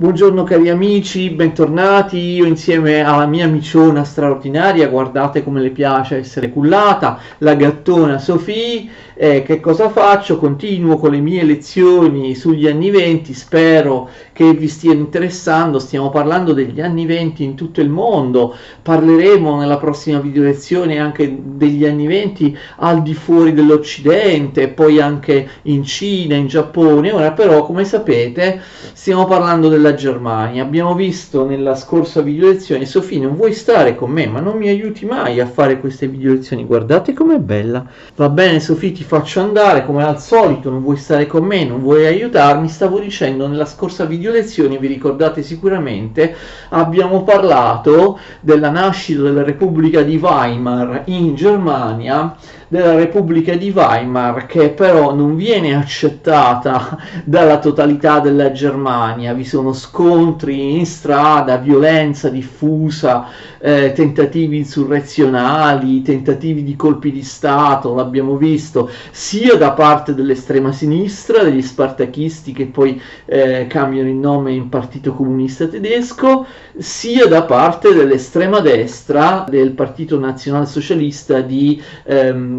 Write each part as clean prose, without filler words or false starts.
Buongiorno cari amici, bentornati. Io insieme alla mia miciona straordinaria, guardate come le piace essere cullata, la gattona Sofì. Che cosa faccio? Continuo con le mie lezioni sugli anni venti, spero che vi stiano interessando. Stiamo parlando degli anni venti in tutto il mondo, parleremo nella prossima video lezione anche degli anni venti al di fuori dell'Occidente, poi anche in Cina, in Giappone. Ora però, come sapete, stiamo parlando della Germania. Abbiamo visto nella scorsa video lezione, Sofì, non vuoi stare con me, ma non mi aiuti mai a fare queste video lezioni, guardate com'è bella. Va bene Sofì, ti faccio andare come al solito, non vuoi stare con me, non vuoi aiutarmi. Stavo dicendo, nella scorsa video lezione, vi ricordate sicuramente, abbiamo parlato della nascita della Repubblica di Weimar in Germania, della Repubblica di Weimar che però non viene accettata dalla totalità della Germania. Vi sono scontri in strada, violenza diffusa, tentativi insurrezionali, tentativi di colpi di Stato, l'abbiamo visto, sia da parte dell'estrema sinistra, degli spartachisti che poi cambiano il nome in Partito Comunista Tedesco, sia da parte dell'estrema destra, del Partito Nazionalsocialista di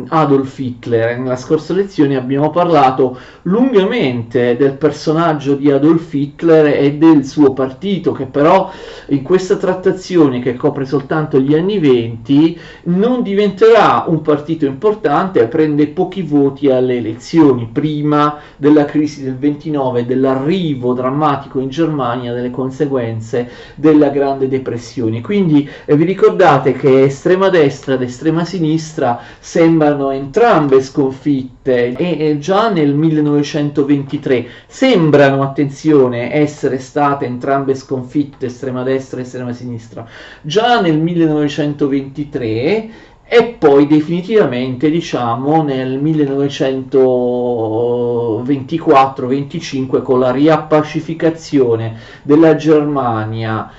Adolf Hitler. Nella scorsa lezione abbiamo parlato lungamente del personaggio di Adolf Hitler e del suo partito, che però in questa trattazione, che copre soltanto gli anni venti, non diventerà un partito importante, prende pochi voti alle elezioni prima della crisi del 29, dell'arrivo drammatico in Germania delle conseguenze della Grande Depressione. Quindi vi ricordate che estrema destra ed estrema sinistra sembrano entrambe sconfitte e già nel 1923 sembrano, attenzione, essere state entrambe sconfitte, estrema destra e estrema sinistra, già nel 1923 e poi definitivamente, diciamo, nel 1924-25 con la riappacificazione della Germania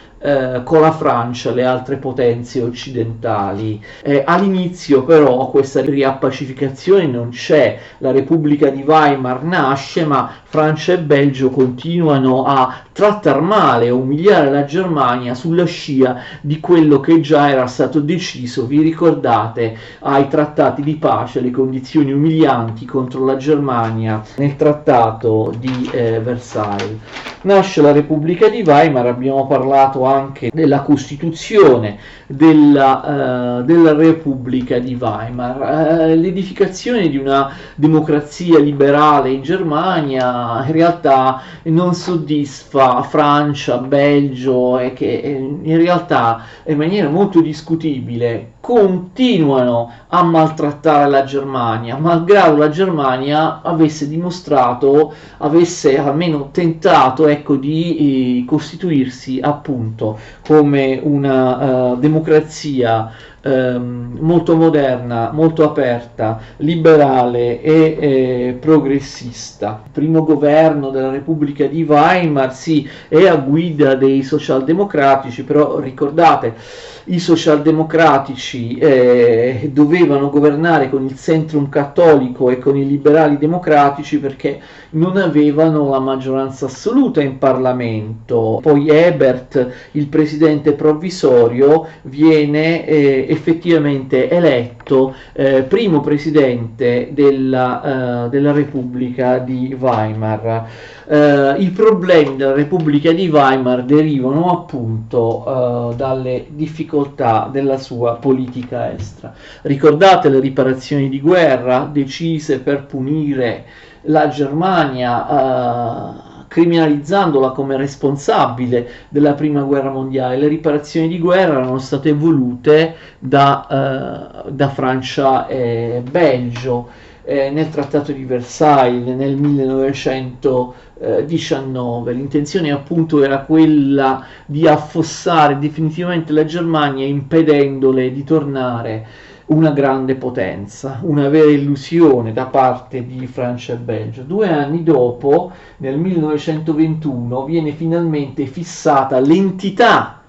con la Francia e le altre potenze occidentali. All'inizio però questa riappacificazione non c'è, la Repubblica di Weimar nasce, ma Francia e Belgio continuano a trattar male, a umiliare la Germania sulla scia di quello che già era stato deciso, vi ricordate, ai trattati di pace, le condizioni umilianti contro la Germania nel trattato di Versailles. Nasce la Repubblica di Weimar, abbiamo parlato anche della Costituzione della Repubblica di Weimar. L'edificazione di una democrazia liberale in Germania in realtà non soddisfa Francia, Belgio, e che in realtà in maniera molto discutibile continuano a maltrattare la Germania, malgrado la Germania avesse dimostrato, avesse almeno tentato, ecco, di costituirsi appunto come una democrazia molto moderna, molto aperta, liberale e progressista. Il primo governo della Repubblica di Weimar sì, è a guida dei socialdemocratici, però ricordate, i socialdemocratici dovevano governare con il centrum cattolico e con i liberali democratici perché non avevano la maggioranza assoluta in Parlamento. Poi Ebert, il presidente provvisorio, viene effettivamente eletto primo presidente della Repubblica di Weimar. I problemi della Repubblica di Weimar derivano appunto dalle difficoltà della sua politica estera. Ricordate le riparazioni di guerra decise per punire la Germania, criminalizzandola come responsabile della prima guerra mondiale. Le riparazioni di guerra erano state volute da Francia e Belgio nel trattato di Versailles nel 1919. L'intenzione appunto era quella di affossare definitivamente la Germania, impedendole di tornare una grande potenza, una vera illusione da parte di Francia e Belgio. 2 anni dopo, nel 1921, viene finalmente fissata l'entità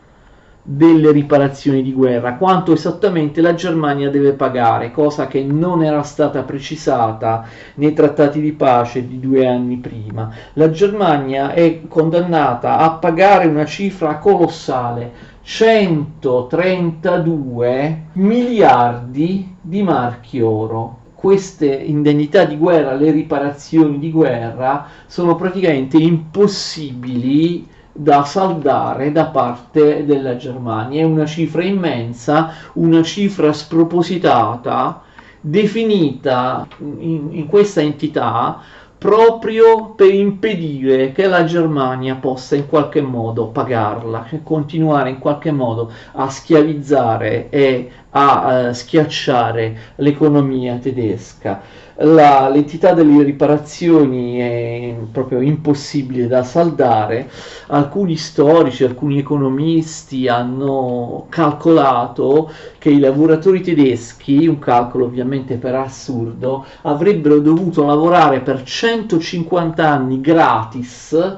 delle riparazioni di guerra, quanto esattamente la Germania deve pagare, cosa che non era stata precisata nei trattati di pace di 2 anni prima. La Germania è condannata a pagare una cifra colossale, 132 miliardi di marchi oro. Queste indennità di guerra, le riparazioni di guerra, sono praticamente impossibili da saldare da parte della Germania. È una cifra immensa, una cifra spropositata, definita in questa entità proprio per impedire che la Germania possa in qualche modo pagarla, continuare in qualche modo a schiavizzare e a schiacciare l'economia tedesca. L'entità delle riparazioni è proprio impossibile da saldare. Alcuni storici, alcuni economisti hanno calcolato che i lavoratori tedeschi, un calcolo ovviamente per assurdo, avrebbero dovuto lavorare per 150 anni gratis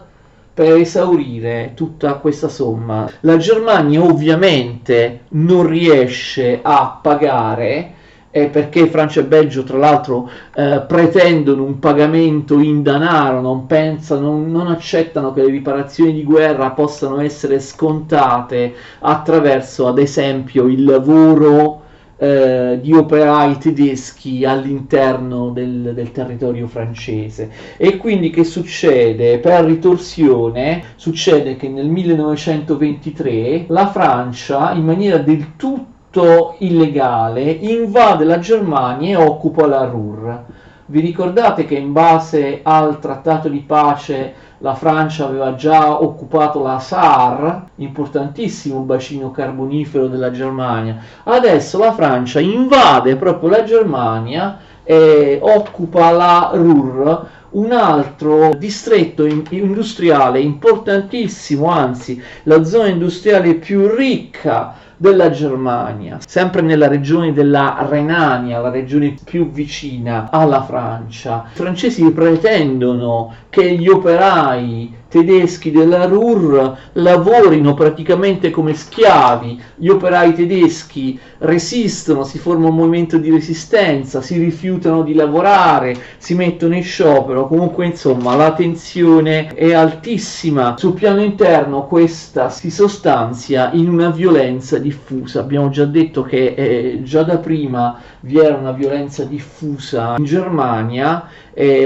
per esaurire tutta questa somma. La Germania ovviamente non riesce a pagare, perché Francia e Belgio tra l'altro pretendono un pagamento in denaro, non accettano che le riparazioni di guerra possano essere scontate attraverso ad esempio il lavoro di operai tedeschi all'interno del territorio francese. E quindi che succede? Per ritorsione succede che nel 1923 la Francia, in maniera del tutto illegale, invade la Germania e occupa la Ruhr. Vi ricordate che in base al trattato di pace la Francia aveva già occupato la Saar, importantissimo bacino carbonifero della Germania? Adesso la Francia invade proprio la Germania e occupa la Ruhr, un altro distretto industriale importantissimo, anzi la zona industriale più ricca della Germania, sempre nella regione della Renania, la regione più vicina alla Francia. I francesi pretendono che gli operai tedeschi della Ruhr lavorino praticamente come schiavi. Gli operai tedeschi resistono, si forma un movimento di resistenza, si rifiutano di lavorare, si mettono in sciopero. Comunque insomma la tensione è altissima. Sul piano interno questa si sostanzia in una violenza diffusa. Abbiamo già detto che già da prima vi era una violenza diffusa in Germania,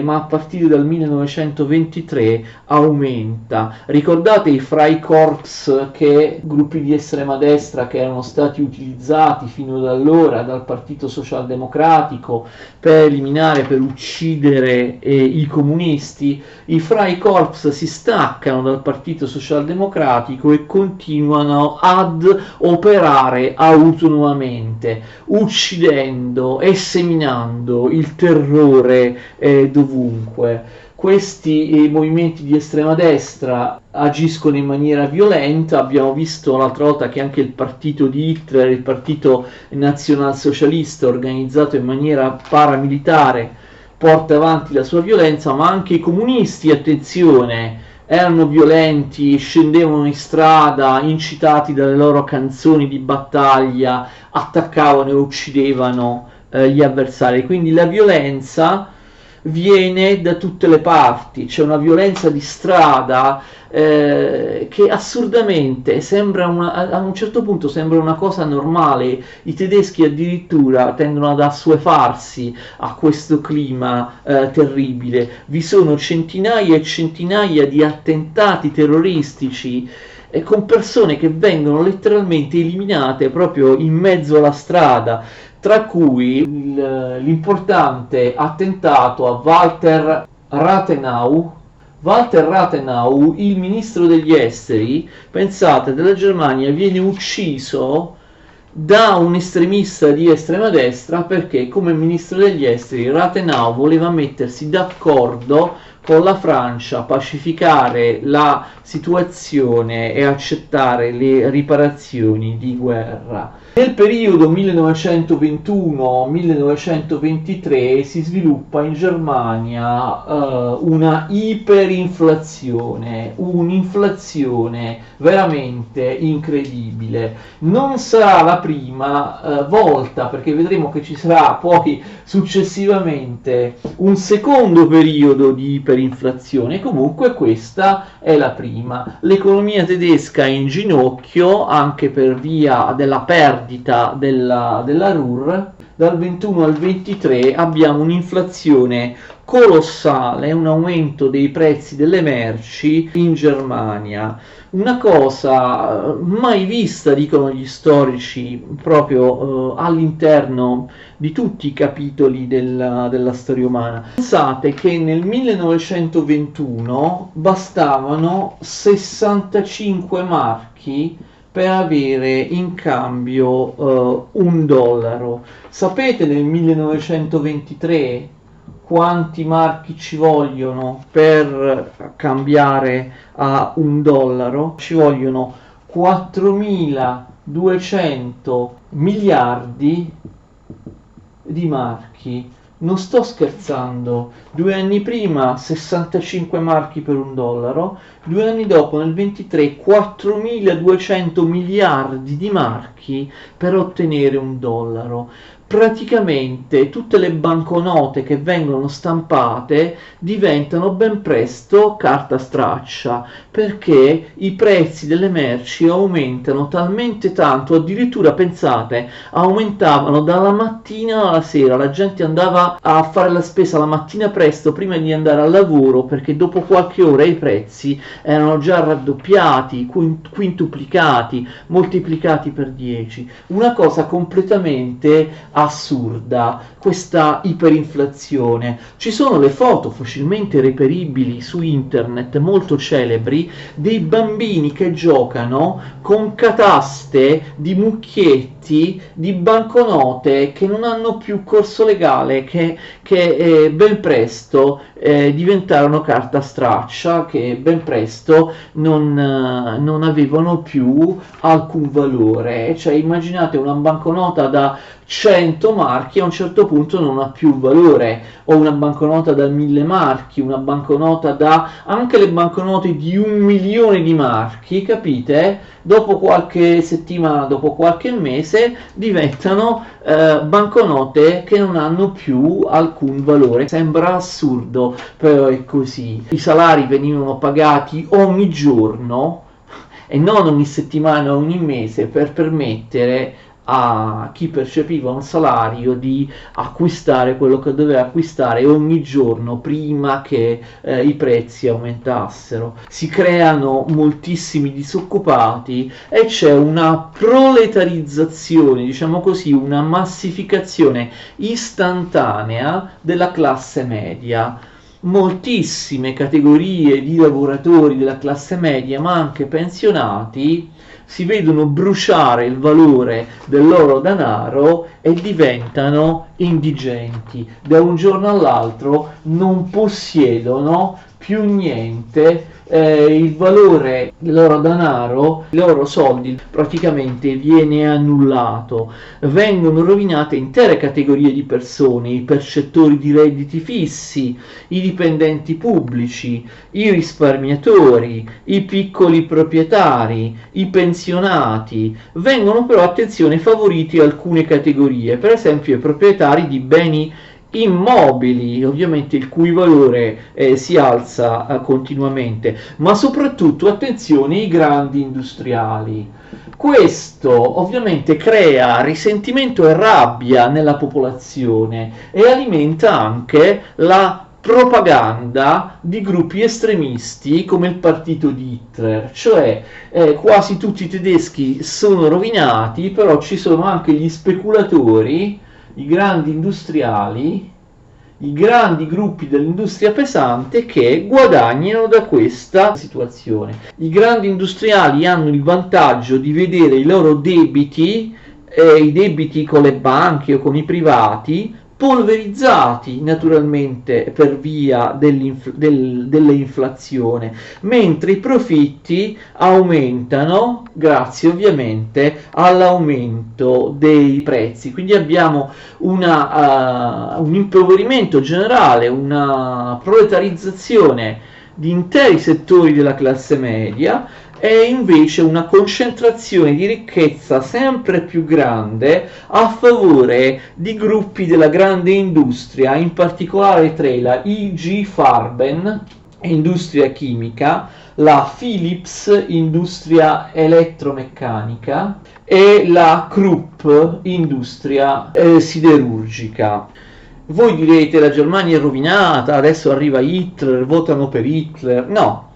ma a partire dal 1923 aumenta. Ricordate i Freikorps, che gruppi di estrema destra che erano stati utilizzati fino ad allora dal Partito Socialdemocratico per eliminare, per uccidere i comunisti? I Freikorps si staccano dal Partito Socialdemocratico e continuano ad operare autonomamente, uccidendo e seminando il terrore dovunque. Questi movimenti di estrema destra agiscono in maniera violenta. Abbiamo visto l'altra volta che anche il partito di Hitler, il partito nazionalsocialista, organizzato in maniera paramilitare, porta avanti la sua violenza, ma anche i comunisti, attenzione, erano violenti, scendevano in strada, incitati dalle loro canzoni di battaglia, attaccavano e uccidevano gli avversari. Quindi la violenza viene da tutte le parti. C'è una violenza di strada che assurdamente sembra a un certo punto sembra una cosa normale. I tedeschi addirittura tendono ad assuefarsi a questo clima terribile. Vi sono centinaia e centinaia di attentati terroristici con persone che vengono letteralmente eliminate proprio in mezzo alla strada, tra cui l'importante attentato a Walter Rathenau. Walter Rathenau, il ministro degli esteri, pensate, della Germania, viene ucciso da un estremista di estrema destra perché come ministro degli esteri Rathenau voleva mettersi d'accordo con la Francia, pacificare la situazione e accettare le riparazioni di guerra. Nel periodo 1921-1923 si sviluppa in Germania una iperinflazione, un'inflazione veramente incredibile. Non sarà la prima volta, perché vedremo che ci sarà poi successivamente un secondo periodo di iperinflazione. Comunque questa è la prima. L'economia tedesca è in ginocchio anche per via della perdita della Ruhr. Dal 21 al 23 abbiamo un'inflazione colossale, un aumento dei prezzi delle merci in Germania, una cosa mai vista, dicono gli storici, proprio all'interno di tutti i capitoli della storia umana. Pensate che nel 1921 bastavano 65 marchi per avere in cambio $1. Sapete nel 1923 quanti marchi ci vogliono per cambiare a $1? Ci vogliono 4.200 miliardi di marchi. Non sto scherzando, 2 anni prima 65 marchi per $1, 2 anni dopo nel 23 4.200 miliardi di marchi per ottenere $1. Praticamente tutte le banconote che vengono stampate diventano ben presto carta straccia, perché i prezzi delle merci aumentano talmente tanto, addirittura pensate, aumentavano dalla mattina alla sera, la gente andava a fare la spesa la mattina presto prima di andare al lavoro, perché dopo qualche ora i prezzi erano già raddoppiati, quintuplicati, moltiplicati per 10. Una cosa completamente assurda, questa iperinflazione. Ci sono le foto facilmente reperibili su internet, molto celebri, dei bambini che giocano con cataste di mucchietti di banconote che non hanno più corso legale, che ben presto diventarono carta straccia, che ben presto non avevano più alcun valore. Cioè immaginate una banconota da 100 marchi a un certo punto non ha più valore, o una banconota da 1000 marchi, una banconota da anche le banconote di 1.000.000 di marchi, capite? Dopo qualche settimana, dopo qualche mese diventano banconote che non hanno più alcun valore. Sembra assurdo, però è così. I salari venivano pagati ogni giorno e non ogni settimana o ogni mese, per permettere a chi percepiva un salario di acquistare quello che doveva acquistare ogni giorno prima che i prezzi aumentassero. Si creano moltissimi disoccupati e c'è una proletarizzazione, diciamo così, una massificazione istantanea della classe media. Moltissime categorie di lavoratori della classe media, ma anche pensionati, si vedono bruciare il valore del loro denaro e diventano indigenti. Da un giorno all'altro non possiedono più niente, il valore del loro denaro, i loro soldi praticamente viene annullato. Vengono rovinate intere categorie di persone, i percettori di redditi fissi, i dipendenti pubblici, i risparmiatori, i piccoli proprietari, i pensionati. Vengono però, attenzione, favoriti alcune categorie, per esempio i proprietari di beni immobili, ovviamente il cui valore si alza continuamente, ma soprattutto, attenzione, i grandi industriali. Questo ovviamente crea risentimento e rabbia nella popolazione e alimenta anche la propaganda di gruppi estremisti come il partito di Hitler, cioè quasi tutti i tedeschi sono rovinati, però ci sono anche gli speculatori, i grandi industriali, i grandi gruppi dell'industria pesante che guadagnano da questa situazione. I grandi industriali hanno il vantaggio di vedere i loro debiti, i debiti con le banche o con i privati, polverizzati naturalmente per via dell'inflazione, mentre i profitti aumentano grazie ovviamente all'aumento dei prezzi. Quindi abbiamo un impoverimento generale, una proletarizzazione di interi settori della classe media e invece una concentrazione di ricchezza sempre più grande a favore di gruppi della grande industria, in particolare tre: la IG Farben, industria chimica, la Philips, industria elettromeccanica, e la Krupp, industria siderurgica. Voi direte: la Germania è rovinata, adesso arriva Hitler, votano per Hitler. No,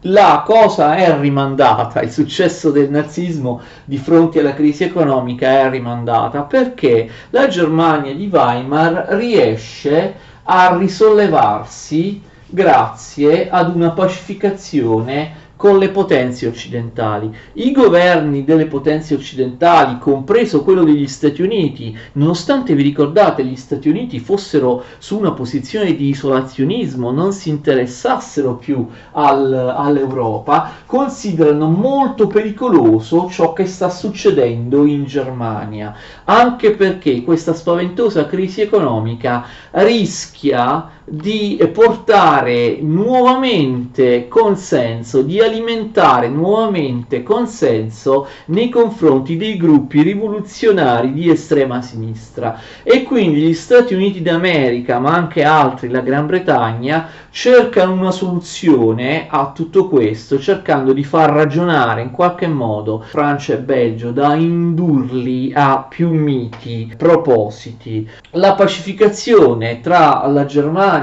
la cosa è rimandata, il successo del nazismo di fronte alla crisi economica è rimandata perché la Germania di Weimar riesce a risollevarsi grazie ad una pacificazione con le potenze occidentali. I governi delle potenze occidentali, compreso quello degli Stati Uniti, nonostante, vi ricordate, gli Stati Uniti fossero su una posizione di isolazionismo, non si interessassero più all'Europa, considerano molto pericoloso ciò che sta succedendo in Germania, anche perché questa spaventosa crisi economica rischia di portare nuovamente consenso, di alimentare nuovamente consenso nei confronti dei gruppi rivoluzionari di estrema sinistra, e quindi gli Stati Uniti d'America, ma anche altri, la Gran Bretagna, cercano una soluzione a tutto questo, cercando di far ragionare in qualche modo Francia e Belgio, da indurli a più miti propositi. La pacificazione tra la Germania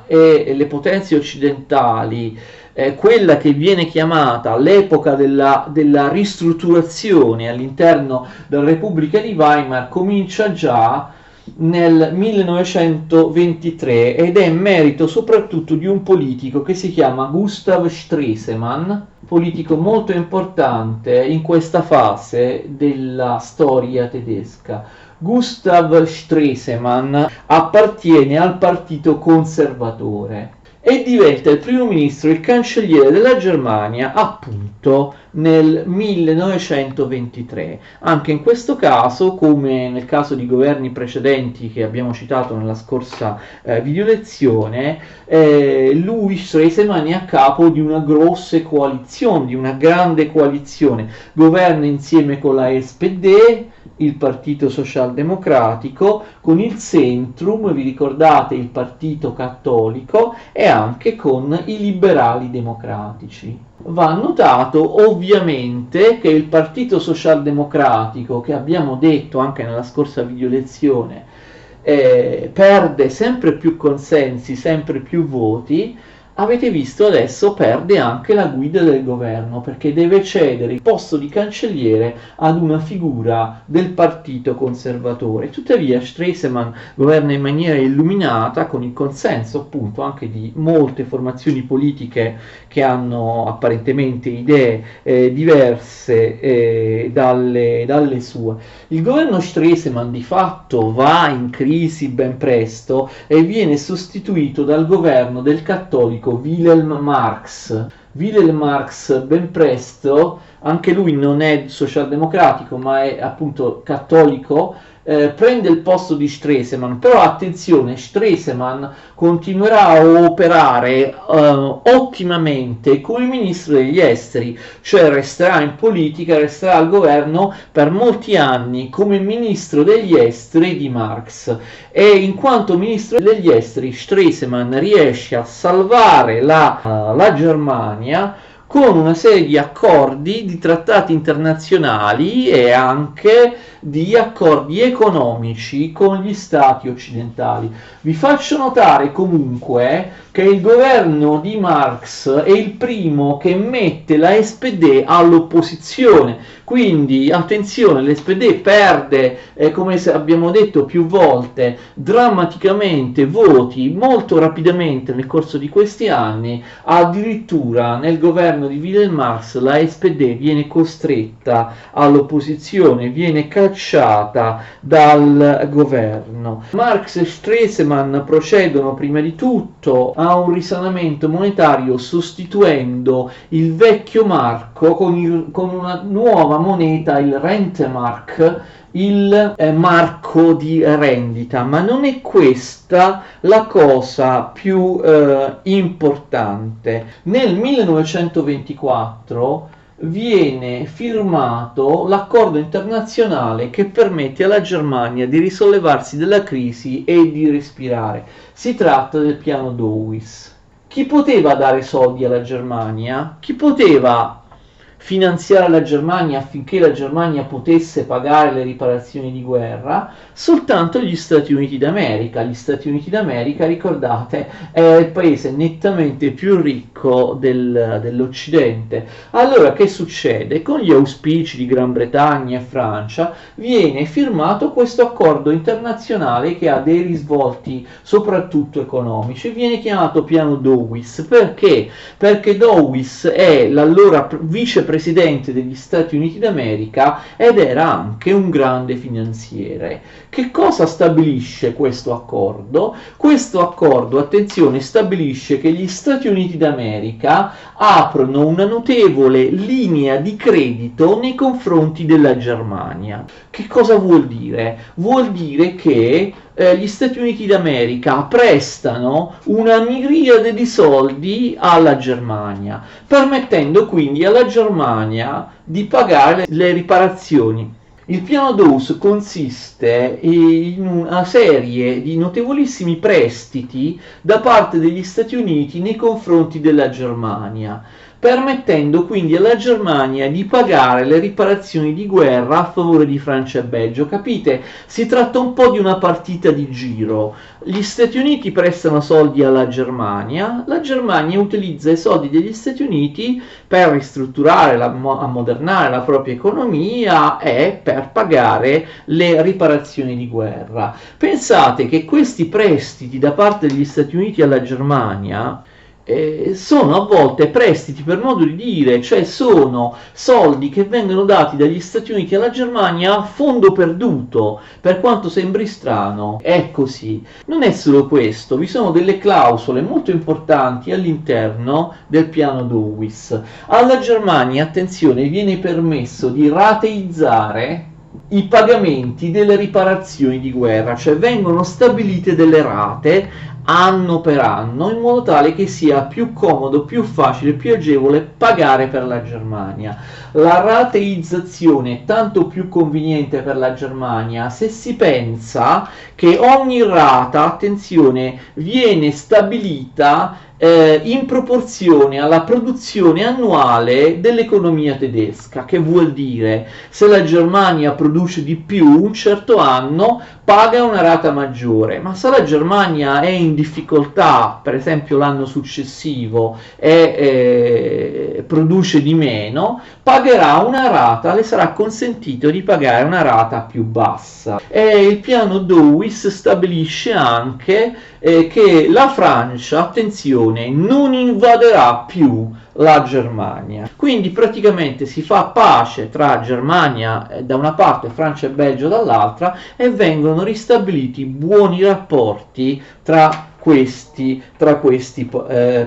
e le potenze occidentali, quella che viene chiamata l'epoca della ristrutturazione all'interno della Repubblica di Weimar, comincia già nel 1923 ed è merito soprattutto di un politico che si chiama Gustav Stresemann, politico molto importante in questa fase della storia tedesca. Gustav Stresemann appartiene al partito conservatore e diventa il primo ministro, il cancelliere della Germania, appunto nel 1923. Anche in questo caso, come nel caso di governi precedenti che abbiamo citato nella scorsa video lezione, lui, Stresemann, è a capo di una grossa coalizione, di una grande coalizione, governa insieme con la SPD, il Partito Socialdemocratico, con il Centrum, vi ricordate, il Partito Cattolico, e anche con i Liberali Democratici. Va notato ovviamente che il Partito Socialdemocratico, che abbiamo detto anche nella scorsa video lezione, perde sempre più consensi, sempre più voti. Avete visto, adesso perde anche la guida del governo, perché deve cedere il posto di cancelliere ad una figura del partito conservatore. Tuttavia Stresemann governa in maniera illuminata, con il consenso appunto anche di molte formazioni politiche che hanno apparentemente idee diverse dalle sue. Il governo Stresemann di fatto va in crisi ben presto e viene sostituito dal governo del cattolico Wilhelm Marx. Wilhelm Marx ben presto, anche lui non è socialdemocratico ma è appunto cattolico, prende il posto di Stresemann, però attenzione, Stresemann continuerà a operare ottimamente come ministro degli esteri, cioè resterà in politica, resterà al governo per molti anni come ministro degli esteri di Marx, e in quanto ministro degli esteri Stresemann riesce a salvare la Germania con una serie di accordi, di trattati internazionali e anche di accordi economici con gli stati occidentali. Vi faccio notare comunque che il governo di Marx è il primo che mette la SPD all'opposizione, quindi attenzione, l'SPD perde, come abbiamo detto più volte, drammaticamente voti molto rapidamente nel corso di questi anni. Addirittura nel governo governo di Wilhelm Marx la SPD viene costretta all'opposizione, viene cacciata dal governo. Marx e Stresemann procedono prima di tutto a un risanamento monetario sostituendo il vecchio marco con una nuova moneta, il Rentemark, il marco di rendita. Ma non è questa la cosa più importante. Nel 1924 viene firmato l'accordo internazionale che permette alla Germania di risollevarsi dalla crisi e di respirare. Si tratta del piano Dawes. Chi poteva dare soldi alla Germania? Chi poteva finanziare la Germania affinché la Germania potesse pagare le riparazioni di guerra? Soltanto gli Stati Uniti d'America. Gli Stati Uniti d'America, ricordate, è il paese nettamente più ricco dell'Occidente. Allora che succede? Con gli auspici di Gran Bretagna e Francia viene firmato questo accordo internazionale che ha dei risvolti soprattutto economici. Viene chiamato piano Dawes. Perché? Perché Dawes è l'allora vicepresidente degli Stati Uniti d'America ed era anche un grande finanziere. Che cosa stabilisce questo accordo? Questo accordo, attenzione, stabilisce che gli Stati Uniti d'America aprono una notevole linea di credito nei confronti della Germania. Che cosa vuol dire? Vuol dire che gli Stati Uniti d'America prestano una miriade di soldi alla Germania, permettendo quindi alla Germania di pagare le riparazioni. Il piano Dawes consiste in una serie di notevolissimi prestiti da parte degli Stati Uniti nei confronti della Germania, permettendo quindi alla Germania di pagare le riparazioni di guerra a favore di Francia e Belgio. Capite? Si tratta un po' di una partita di giro. Gli Stati Uniti prestano soldi alla Germania, la Germania utilizza i soldi degli Stati Uniti per ristrutturare, ammodernare la propria economia e per pagare le riparazioni di guerra. Pensate che questi prestiti da parte degli Stati Uniti alla Germania sono a volte prestiti, per modo di dire, cioè sono soldi che vengono dati dagli Stati Uniti alla Germania a fondo perduto, per quanto sembri strano, è così. Non è solo questo, vi sono delle clausole molto importanti all'interno del piano Dawes. Alla Germania, attenzione, viene permesso di rateizzare i pagamenti delle riparazioni di guerra, cioè vengono stabilite delle rate anno per anno, in modo tale che sia più comodo, più facile, più agevole pagare per la Germania. La rateizzazione è tanto più conveniente per la Germania se si pensa che ogni rata, attenzione, viene stabilita in proporzione alla produzione annuale dell'economia tedesca. Che vuol dire? Se la Germania produce di più un certo anno paga una rata maggiore, ma se la Germania è in difficoltà, per esempio l'anno successivo, e produce di meno, pagherà una rata, le sarà consentito di pagare una rata più bassa. E il piano Dawes stabilisce anche che la Francia, attenzione, non invaderà più la Germania. Quindi praticamente si fa pace tra Germania da una parte, Francia e Belgio dall'altra, e vengono ristabiliti buoni rapporti tra questi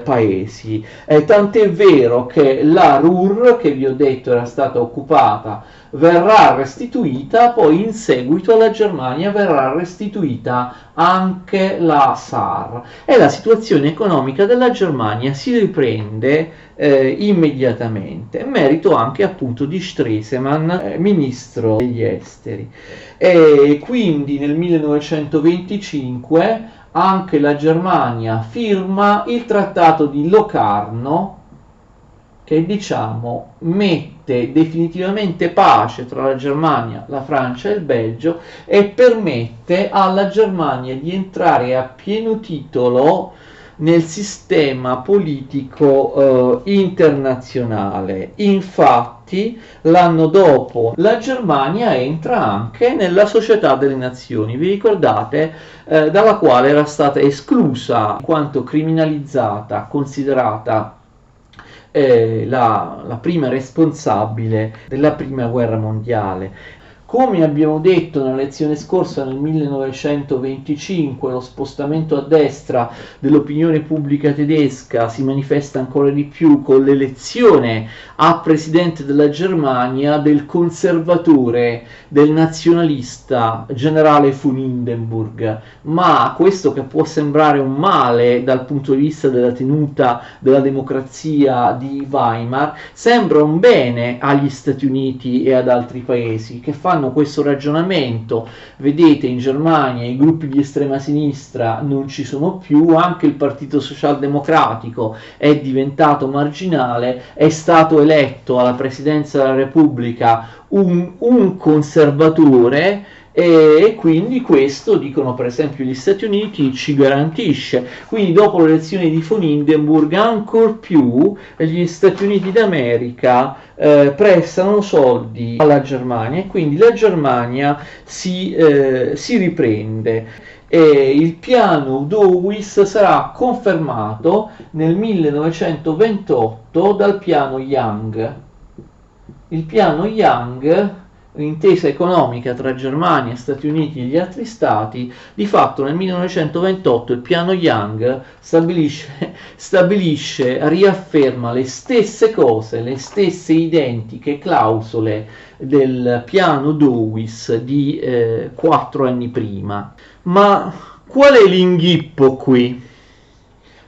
paesi. Tant'è vero che la Ruhr, che vi ho detto era stata occupata, verrà restituita, poi in seguito alla Germania verrà restituita anche la Saar e la situazione economica della Germania si riprende immediatamente, merito anche appunto di Stresemann, ministro degli esteri. E quindi nel 1925 anche la Germania firma il trattato di Locarno, che diciamo mette definitivamente pace tra la Germania, la Francia e il Belgio e permette alla Germania di entrare a pieno titolo nel sistema politico internazionale. Infatti l'anno dopo la Germania entra anche nella Società delle Nazioni, vi ricordate, dalla quale era stata esclusa in quanto criminalizzata, considerata la prima responsabile della prima guerra mondiale. Come abbiamo detto nella lezione scorsa, nel 1925 lo spostamento a destra dell'opinione pubblica tedesca si manifesta ancora di più con l'elezione a presidente della Germania del conservatore, del nazionalista generale von Hindenburg. Ma questo, che può sembrare un male dal punto di vista della tenuta della democrazia di Weimar, sembra un bene agli Stati Uniti e ad altri paesi che fanno questo ragionamento. Vedete, in Germania i gruppi di estrema sinistra non ci sono più, anche il Partito Socialdemocratico è diventato marginale, è stato eletto alla presidenza della Repubblica un conservatore, e quindi questo, dicono per esempio gli Stati Uniti, ci garantisce. Quindi dopo le elezioni di von Hindenburg ancor più gli Stati Uniti d'America prestano soldi alla Germania, e quindi la Germania si riprende. E il piano Dawes sarà confermato nel 1928 dal piano Young. Il piano Young, l'intesa economica tra Germania, Stati Uniti e gli altri stati, di fatto nel 1928 il piano Young riafferma le stesse cose, le stesse identiche clausole del piano Dawes di 4 anni prima. Ma qual è l'inghippo qui?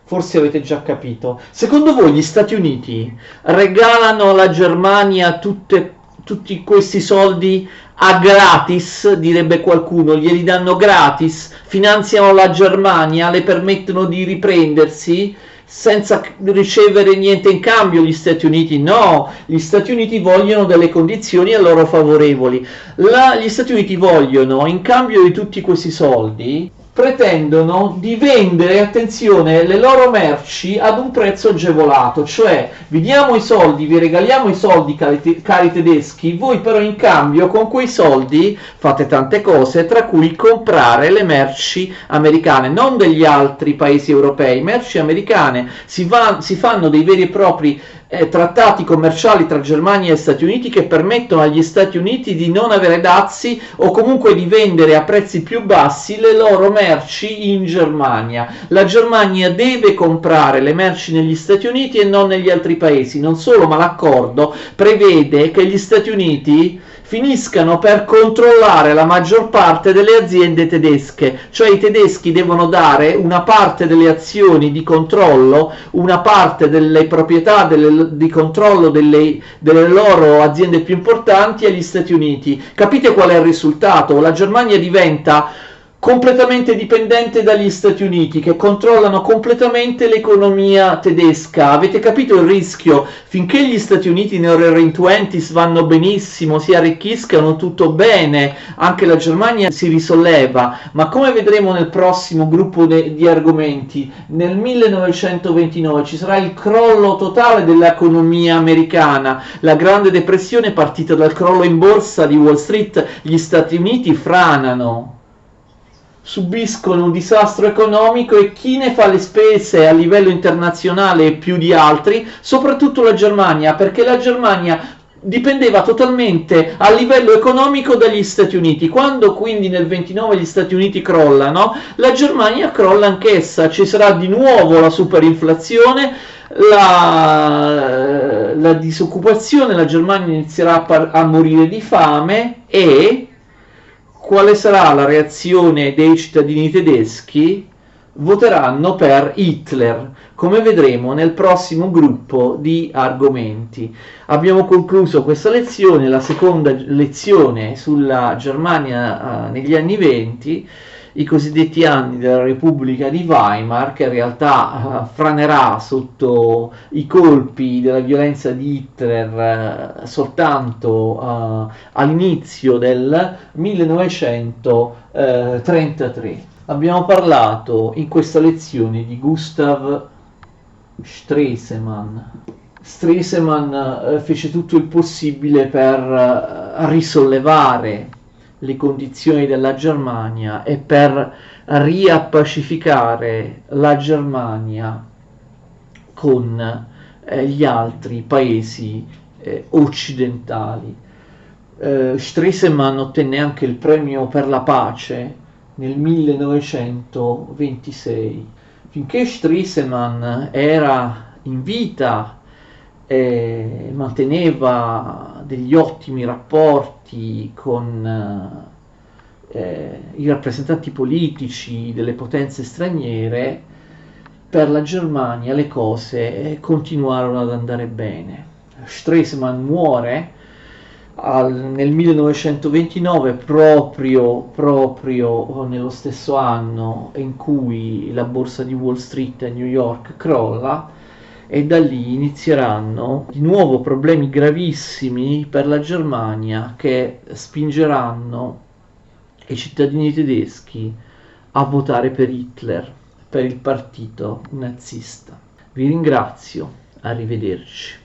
Forse avete già capito. Secondo voi gli Stati Uniti regalano alla Germania tutti questi soldi a gratis, direbbe qualcuno, glieli danno gratis, finanziano la Germania, le permettono di riprendersi senza ricevere niente in cambio? Gli Stati Uniti no, gli Stati Uniti vogliono delle condizioni a loro favorevoli. Gli Stati Uniti vogliono, in cambio di tutti questi soldi, pretendono di vendere, attenzione, le loro merci ad un prezzo agevolato, cioè vi diamo i soldi, vi regaliamo i soldi, cari tedeschi, voi però in cambio con quei soldi fate tante cose, tra cui comprare le merci americane, non degli altri paesi europei, merci americane. Si fanno dei veri e propri trattati commerciali tra Germania e Stati Uniti che permettono agli Stati Uniti di non avere dazi, o comunque di vendere a prezzi più bassi le loro merci in Germania. La Germania deve comprare le merci negli Stati Uniti e non negli altri paesi. Non solo, ma l'accordo prevede che gli Stati Uniti finiscano per controllare la maggior parte delle aziende tedesche, cioè i tedeschi devono dare una parte delle azioni di controllo, una parte delle proprietà di controllo delle loro aziende più importanti agli Stati Uniti. Capite qual è il risultato? La Germania diventa completamente dipendente dagli Stati Uniti, che controllano completamente l'economia tedesca. Avete capito il rischio? Finché gli Stati Uniti nel Roaring Twenties vanno benissimo, si arricchiscano, tutto bene, anche la Germania si risolleva, ma come vedremo nel prossimo gruppo di argomenti, nel 1929 ci sarà il crollo totale dell'economia americana. La Grande Depressione, partita dal crollo in borsa di Wall Street, gli Stati Uniti franano, subiscono un disastro economico, e chi ne fa le spese a livello internazionale più di altri? Soprattutto la Germania, perché la Germania dipendeva totalmente a livello economico dagli Stati Uniti. Quando quindi nel 29 gli Stati Uniti crollano, la Germania crolla anch'essa, ci sarà di nuovo la superinflazione, la disoccupazione, la Germania inizierà a morire di fame. E quale sarà la reazione dei cittadini tedeschi? Voteranno per Hitler, come vedremo nel prossimo gruppo di argomenti. Abbiamo concluso questa lezione, la seconda lezione sulla Germania negli anni 20, i cosiddetti anni della Repubblica di Weimar, che in realtà franerà sotto i colpi della violenza di Hitler soltanto all'inizio del 1933. Abbiamo parlato in questa lezione di Gustav Stresemann. Stresemann fece tutto il possibile per risollevare le condizioni della Germania e per riappacificare la Germania con gli altri paesi occidentali. Stresemann ottenne anche il premio per la pace nel 1926. Finché Stresemann era in vita e manteneva degli ottimi rapporti con i rappresentanti politici delle potenze straniere, per la Germania le cose continuarono ad andare bene. Stresemann muore nel 1929, proprio nello stesso anno in cui la borsa di Wall Street a New York crolla, e da lì inizieranno di nuovo problemi gravissimi per la Germania, che spingeranno i cittadini tedeschi a votare per Hitler, per il partito nazista. Vi ringrazio, arrivederci.